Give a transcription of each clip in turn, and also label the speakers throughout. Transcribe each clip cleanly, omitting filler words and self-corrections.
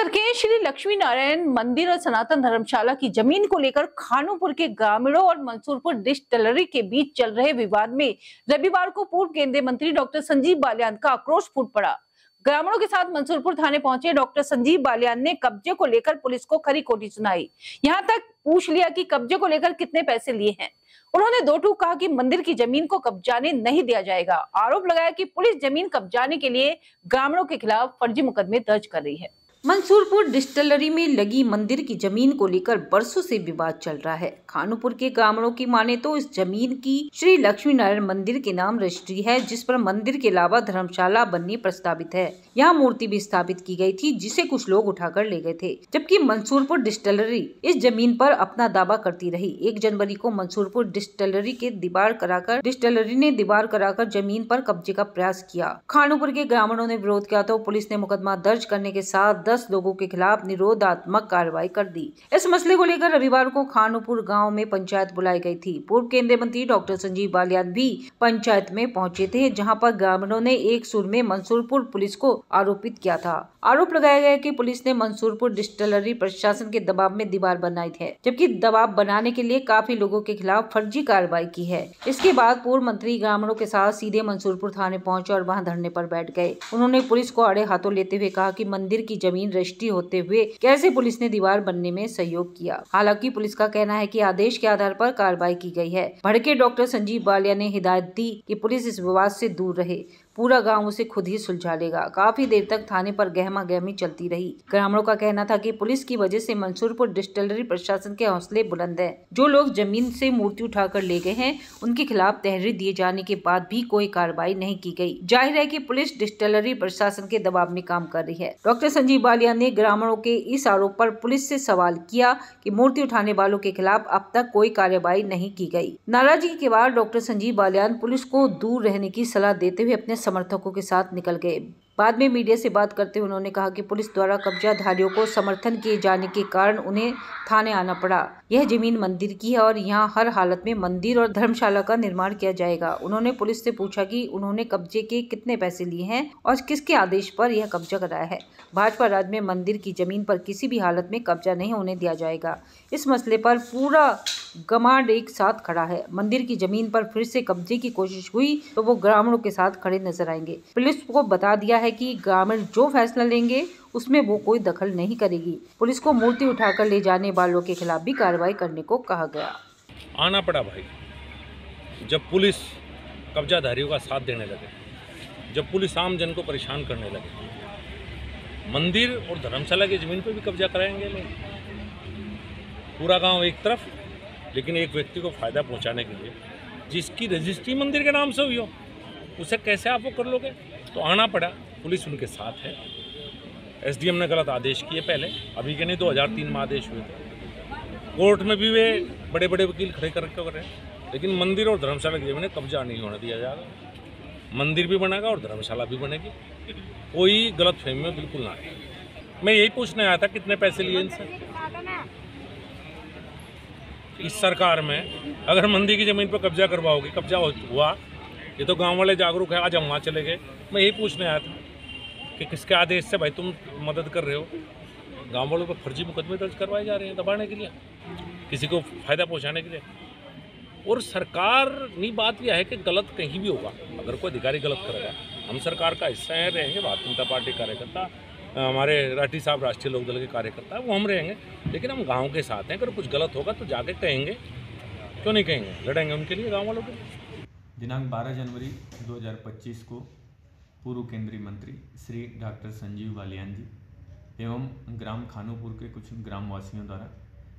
Speaker 1: बक्सर के श्री लक्ष्मी नारायण मंदिर और सनातन धर्मशाला की जमीन को लेकर खानोपुर के ग्रामीणों और मंसूरपुर डिस्टिलरी के बीच चल रहे विवाद में रविवार को पूर्व केंद्रीय मंत्री डॉक्टर संजीव बालियान का आक्रोश फूट पड़ा। ग्रामीणों के साथ मंसूरपुर थाने पहुंचे डॉक्टर संजीव बालियान ने कब्जे को लेकर पुलिस को खरी खोटी सुनाई। यहां तक पूछ लिया कि कब्जे को लेकर कितने पैसे लिए हैं। उन्होंने दो टूक कहा कि मंदिर की जमीन को कब्जाने नहीं दिया जाएगा। आरोप लगाया कि पुलिस जमीन कब्जाने के लिए ग्रामीणों के खिलाफ फर्जी मुकदमे दर्ज कर रही है। मंसूरपुर डिस्टिलरी में लगी मंदिर की जमीन को लेकर बरसों से विवाद चल रहा है। खानपुर के ग्रामीणों की माने तो इस जमीन की श्री लक्ष्मी नारायण मंदिर के नाम रजिस्ट्री है, जिस पर मंदिर के अलावा धर्मशाला बननी प्रस्तावित है। यहाँ मूर्ति भी स्थापित की गई थी, जिसे कुछ लोग उठाकर ले गए थे, जबकि मंसूरपुर डिस्टिलरी इस जमीन पर अपना दावा करती रही। 1 जनवरी को मंसूरपुर डिस्टिलरी ने दीवार कराकर जमीन पर कब्जे का प्रयास किया। खानपुर के ग्रामीणों ने विरोध किया तो पुलिस ने मुकदमा दर्ज करने के साथ 10 लोगों के खिलाफ निरोधात्मक कार्रवाई कर दी। इस मसले को लेकर रविवार को खानपुर गांव में पंचायत बुलाई गई थी। पूर्व केंद्रीय मंत्री डॉक्टर संजीव बालियान भी पंचायत में पहुंचे थे, जहां पर ग्रामीणों ने एक सुर में मंसूरपुर पुलिस को आरोपित किया था। आरोप लगाया गया कि पुलिस ने मंसूरपुर डिस्टिलरी प्रशासन के दबाव में दीवार बनाई है, जबकि दबाव बनाने के लिए काफी लोगों के खिलाफ फर्जी कार्रवाई की है। इसके बाद पूर्व मंत्री ग्रामीणों के साथ सीधे मंसूरपुर थाने पहुंचे और वहां धरने पर बैठ गए। उन्होंने पुलिस को आड़े हाथों लेते हुए कहा कि मंदिर की जमीन रजिस्ट्री होते हुए कैसे पुलिस ने दीवार बनने में सहयोग किया। हालांकि पुलिस का कहना है कि आदेश के आधार पर कार्रवाई की गई है। भड़के डॉक्टर संजीव बालियान ने हिदायत दी कि पुलिस इस विवाद से दूर रहे, पूरा गांव उसे खुद ही सुलझा लेगा। काफी देर तक थाने पर गहमा-गहमी चलती रही। ग्रामीणों का कहना था कि पुलिस की वजह से मंसूरपुर डिस्टिलरी प्रशासन के हौसले बुलंद हैं। जो लोग जमीन से मूर्ति उठाकर ले गए हैं, उनके खिलाफ तहरीर दिए जाने के बाद भी कोई कार्रवाई नहीं की गई। जाहिर है कि पुलिस डिस्टिलरी प्रशासन के दबाव में काम कर रही है। डॉक्टर संजीव बालियान ने ग्रामीणों के इस आरोप पर पुलिस से सवाल किया कि मूर्ति उठाने वालों के खिलाफ अब तक कोई कार्रवाई नहीं की गई। नाराजगी के बाद डॉक्टर संजीव बालियान पुलिस को दूर रहने की सलाह देते हुए अपने समर्थकों के साथ निकल गए। बाद में मीडिया से बात करते हुए उन्होंने कहा कि पुलिस द्वारा कब्जाधारियों को समर्थन किए जाने के कारण उन्हें थाने आना पड़ा। यह जमीन मंदिर की है और यहाँ हर हालत में मंदिर और धर्मशाला का निर्माण किया जाएगा। उन्होंने पुलिस से पूछा कि उन्होंने कब्जे के कितने पैसे लिए हैं और किसके आदेश पर यह कब्जा कराया है। भाजपा राज्य में मंदिर की जमीन पर किसी भी हालत में कब्जा नहीं होने दिया जाएगा। इस मसले पर पूरा गमांड एक साथ खड़ा है। मंदिर की जमीन पर फिर से कब्जे की कोशिश हुई तो वो ग्रामीणों के साथ खड़े नजर आएंगे। पुलिस को बता दिया है कि ग्रामीण जो फैसला लेंगे उसमें वो कोई दखल नहीं करेगी। पुलिस को मूर्ति उठाकर ले जाने वालों के खिलाफ भी कार्रवाई करने को कहा गया।
Speaker 2: आना पड़ा भाई, जब पुलिस कब्जाधारियों का साथ देने लगे, जब पुलिस आम जन को परेशान करने लगे, मंदिर और धर्मशाला की जमीन पर भी कब्जा कराएंगे लोग। पूरा गांव एक तरफ, लेकिन एक व्यक्ति को फायदा पहुंचाने के लिए जिसकी रजिस्ट्री मंदिर के नाम से हुई हो, उसे कैसे आप वो कर लोगे? तो आना पड़ा, पुलिस उनके साथ है। एसडीएम ने गलत आदेश किए पहले, अभी के नहीं 2003 में आदेश हुए थे। कोर्ट में भी वे बड़े बड़े वकील खड़े कर रहे हैं, लेकिन मंदिर और धर्मशाला की जमीन कब्जा नहीं होने दिया जाएगा। मंदिर भी बनेगा और धर्मशाला भी बनेगी, कोई गलत फहमी में बिल्कुल ना है। मैं यही पूछने आया था कितने पैसे लिए इनसे। इस सरकार में अगर मंदिर की जमीन पर कब्जा करवाओगे, कब्जा हुआ, ये तो गांव वाले जागरूक है, आज हम वहाँ चले गए। मैं यही पूछने आया था कि किसके आदेश से भाई तुम मदद कर रहे हो? गांव वालों पर फर्जी मुकदमे दर्ज करवाए जा रहे हैं दबाने के लिए, किसी को फायदा पहुंचाने के लिए। और सरकार नहीं, बात यह है कि गलत कहीं भी होगा, अगर कोई अधिकारी गलत करेगा, हम सरकार का हिस्सा है, रहेंगे। भारतीय जनता पार्टी कार्यकर्ता, हमारे राठी साहब राष्ट्रीय लोकदल के कार्यकर्ता, वो हम रहेंगे, लेकिन हम गाँव के साथ हैं। अगर कुछ गलत होगा तो जाके कहेंगे, क्यों नहीं कहेंगे, लड़ेंगे उनके लिए, गाँव वालों के लिए।
Speaker 3: दिनांक 12 जनवरी 2025 को पूर्व केंद्रीय मंत्री श्री डॉक्टर संजीव बालियान जी एवं ग्राम खानपुर के कुछ ग्रामवासियों द्वारा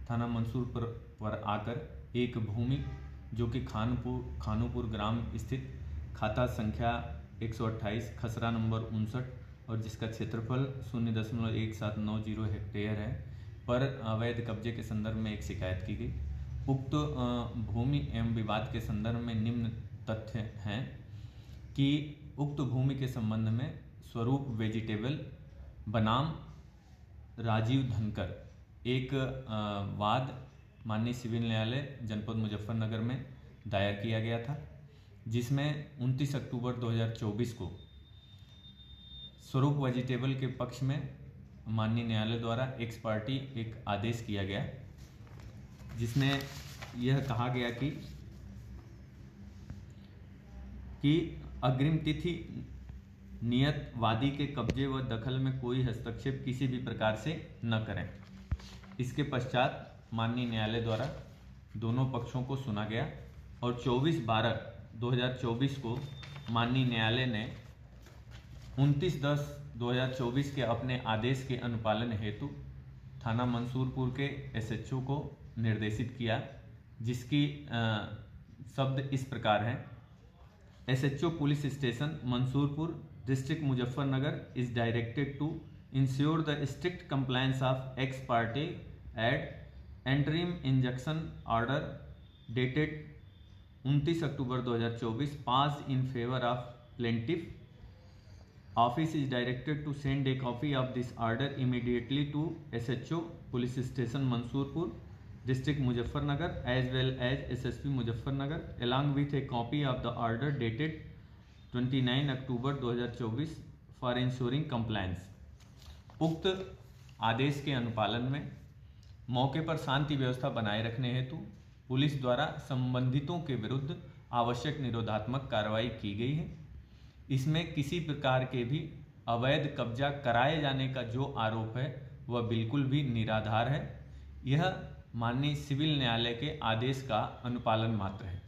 Speaker 3: थाना मंसूरपुर पर आकर एक भूमि जो कि खानपुर ग्राम स्थित खाता संख्या 128 खसरा नंबर 59 और जिसका क्षेत्रफल 0.1790 हेक्टेयर है, पर अवैध कब्जे के संदर्भ में एक शिकायत की गई। उक्त भूमि एवं विवाद के संदर्भ में निम्न तथ्य हैं कि उक्त भूमि के संबंध में स्वरूप वेजिटेबल बनाम राजीव धनकर एक वाद माननीय सिविल न्यायालय जनपद मुजफ्फरनगर में दायर किया गया था, जिसमें 29 अक्टूबर 2024 को स्वरूप वेजिटेबल के पक्ष में माननीय न्यायालय द्वारा एक्स पार्टी एक आदेश किया गया जिसमें यह कहा गया कि अग्रिम तिथि नियत वादी के कब्जे व दखल में कोई हस्तक्षेप किसी भी प्रकार से न करें। इसके पश्चात माननीय न्यायालय द्वारा दोनों पक्षों को सुना गया और 24/12/2024 को माननीय न्यायालय ने 29/10/2024 के अपने आदेश के अनुपालन हेतु थाना मंसूरपुर के SHO को निर्देशित किया, जिसकी शब्द इस प्रकार हैं। SHO police station Mansurpur district Muzaffarnagar is directed to ensure the strict compliance of ex parte at interim injunction order dated 29 October 2024 passed in favor of plaintiff. Office is directed to send a copy of this order immediately to SHO Police Station Mansoorpur, District Muzaffarnagar as well as SSP Muzaffarnagar along with a copy of the order dated 29 October 2024 for ensuring compliance. उक्त आदेश के अनुपालन में मौके पर शांति व्यवस्था बनाए रखने हेतु पुलिस द्वारा संबंधितों के विरुद्ध आवश्यक निरोधात्मक कार्रवाई की गई है। इसमें किसी प्रकार के भी अवैध कब्जा कराए जाने का जो आरोप है वह बिल्कुल भी निराधार है। यह माननीय सिविल न्यायालय के आदेश का अनुपालन मात्र है।